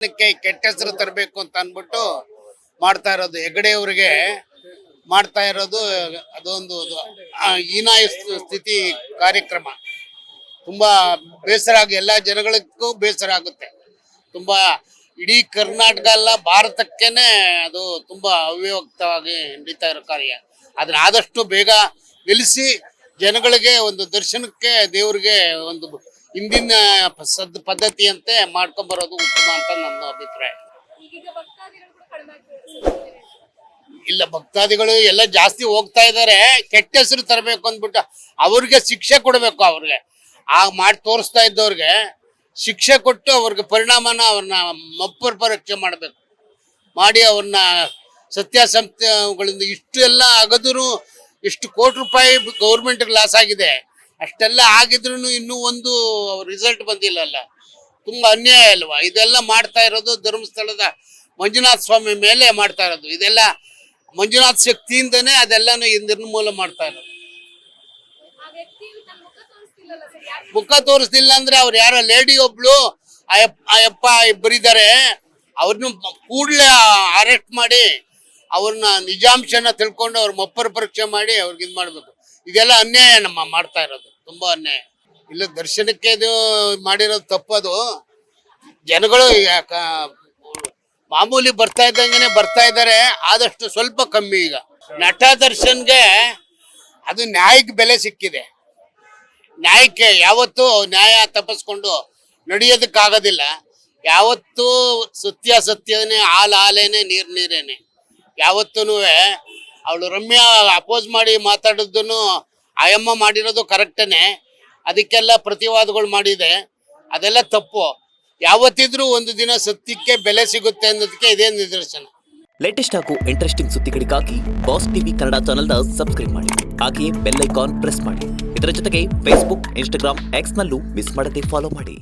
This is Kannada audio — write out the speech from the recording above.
ಅದಕ್ಕೆ ಕೆಟ್ಟ ಹೆಸರು ತರಬೇಕು ಅಂತ ಅಂದ್ಬಿಟ್ಟು ಮಾಡ್ತಾ ಇರೋದು. ಹೆಗಡೆ ಅವರಿಗೆ ಮಾಡ್ತಾ ಇರೋದು ಅದೊಂದು ಹೀನಾಯ ಸ್ಥಿತಿ ಕಾರ್ಯಕ್ರಮ. ತುಂಬಾ ಬೇಸರ ಆಗಿ ಎಲ್ಲ ಜನಗಳಿಗೂ ಬೇಸರ ಆಗುತ್ತೆ. ತುಂಬಾ ಇಡೀ ಕರ್ನಾಟಕ ಅಲ್ಲ ಭಾರತಕ್ಕೇನೆ ಅದು ತುಂಬಾ ಅವ್ಯವಕ್ತವಾಗಿ ನಡೀತಾ ಇರೋ ಕಾರ್ಯ. ಅದನ್ನ ಆದಷ್ಟು ಬೇಗ ನಿಲ್ಲಿಸಿ ಜನಗಳಿಗೆ ಒಂದು ದರ್ಶನಕ್ಕೆ ದೇವ್ರಿಗೆ ಒಂದು ಹಿಂದಿನ ಪದ್ಧತಿಯಂತೆ ಮಾಡ್ಕೊಂಡ್ಬರೋದು ಉತ್ತಮ ಅಂತ ನನ್ನ ಅಭಿಪ್ರಾಯ. ಇಲ್ಲ, ಭಕ್ತಾದಿಗಳು ಎಲ್ಲ ಜಾಸ್ತಿ ಹೋಗ್ತಾ ಇದಾರೆ. ಕೆಟ್ಟ ಹೆಸರು ತರಬೇಕು ಅಂದ್ಬಿಟ್ಟು ಅವ್ರಿಗೆ ಶಿಕ್ಷೆ ಕೊಡ್ಬೇಕು. ಅವ್ರಿಗೆ ಮಾಡಿ ತೋರಿಸ್ತಾ ಇದ್ದವ್ರಿಗೆ ಶಿಕ್ಷೆ ಕೊಟ್ಟು ಅವ್ರಿಗೆ ಪರಿಣಾಮನ ಅವ್ರನ್ನ ಮಪ್ಪರ್ ಪರೀಕ್ಷೆ ಮಾಡಬೇಕು. ಮಾಡಿ ಅವ್ರನ್ನ ಸತ್ಯಾಸತ್ಯಗಳಿಂದ ಇಷ್ಟು ಎಲ್ಲ ಆಗದ್ರು ಎಷ್ಟು ಕೋಟಿ ರೂಪಾಯಿ ಗೌರ್ಮೆಂಟ್ಗೆ ಲಾಸ್ ಆಗಿದೆ. ಅಷ್ಟೆಲ್ಲ ಆಗಿದ್ರು ಇನ್ನೂ ಒಂದು ರಿಸಲ್ಟ್ ಬಂದಿಲ್ಲಲ್ಲ. ತುಂಬಾ ಅನ್ಯಾಯ ಅಲ್ವಾ? ಇದೆಲ್ಲ ಮಾಡ್ತಾ ಇರೋದು ಧರ್ಮಸ್ಥಳದ ಮಂಜುನಾಥ ಸ್ವಾಮಿ ಮೇಲೆ ಮಾಡ್ತಾ ಇರೋದು. ಇದೆಲ್ಲ ಮಂಜುನಾಥ ಶಕ್ತಿಯಿಂದನೇ ಅದೆಲ್ಲಾನು ನಿರ್ಮೂಲ ಮಾಡ್ತಾ ಇರೋದು. ಮುಖ ತೋರಿಸ್ತಿಲ್ಲ ಅಂದ್ರೆ ಅವ್ರು ಯಾರೋ ಲೇಡಿ ಒಬ್ಳು ಅಯ್ಯಪ್ಪ ಇಬ್ಬರಿದ್ದಾರೆ, ಅವ್ರನ್ನ ಕೂಡಲೇ ಅರೆಸ್ಟ್ ಮಾಡಿ ಅವ್ರನ್ನ ನಿಜಾಂಶನ ತಿಳ್ಕೊಂಡು ಅವ್ರ ಮಪ್ಪರ ಪರೀಕ್ಷೆ ಮಾಡಿ ಅವ್ರಿಗೆ ಇದು ಮಾಡ್ಬೇಕು. ಇದೆಲ್ಲ ಅನ್ಯಾಯ ನಮ್ಮ ಮಾಡ್ತಾ ಇರೋದು, ತುಂಬಾ ಅನ್ಯಾಯ. ಇಲ್ಲ, ದರ್ಶನಕ್ಕೆ ಇದು ಮಾಡಿರೋದು ತಪ್ಪದು. ಜನಗಳು ಮಾಮೂಲಿ ಬರ್ತಾ ಇದ್ದಂಗೆ ಬರ್ತಾ ಇದ್ದಾರೆ, ಆದಷ್ಟು ಸ್ವಲ್ಪ ಕಮ್ಮಿ. ಈಗ ನಟ ದರ್ಶನ್ಗೆ ಅದು ನ್ಯಾಯಕ್ಕೆ ಬೆಲೆ ಸಿಕ್ಕಿದೆ. ನ್ಯಾಯಕ್ಕೆ ಯಾವತ್ತೂ ನ್ಯಾಯ ತಪ್ಪಿಸ್ಕೊಂಡು ನಡೆಯೋದಕ್ಕಾಗೋದಿಲ್ಲ. ಯಾವತ್ತೂ ಸತ್ಯನೇ, ಹಾಲೇನೆ, ನೀರೇನೆ. ಯಾವತ್ತೂ ಅವಳು ರಮ್ಯಾ ಅಪೋಸ್ ಮಾಡಿ ಮಾತಾಡೋದನ್ನು ಆಯಮ್ಮ ಮಾಡಿರೋದು ಕರೆಕ್ಟೇನೆ. ಅದಕ್ಕೆಲ್ಲ ಪ್ರತಿವಾದಗಳು ಮಾಡಿದೆ, ಅದೆಲ್ಲ ತಪ್ಪು. ಯಾವತ್ತಿದ್ರೂ ಒಂದು ದಿನ ಸತ್ಯಕ್ಕೆ ಬೆಲೆ ಸಿಗುತ್ತೆ ಅನ್ನೋದಕ್ಕೆ ಇದೇ ನಿದರ್ಶನ. ಲೇಟೆಸ್ಟ್ ಹಾಗೂ ಇಂಟ್ರೆಸ್ಟಿಂಗ್ ಸುದ್ದಿಗಳಿಗಾಗಿ ಬಾಸ್ ಟಿವಿ ಕನ್ನಡ ಚಾನೆಲ್ನ ಸಬ್ಸ್ಕ್ರೈಬ್ ಮಾಡಿ. ಹಾಗೆಯೇ ಬೆಲ್ ಐಕಾನ್ ಪ್ರೆಸ್ ಮಾಡಿ. ಇದರ ಜೊತೆಗೆ ಫೇಸ್ಬುಕ್, ಇನ್ಸ್ಟಾಗ್ರಾಮ್, ಎಕ್ಸ್ನಲ್ಲೂ ಮಿಸ್ ಮಾಡದೆ ಫಾಲೋ ಮಾಡಿ.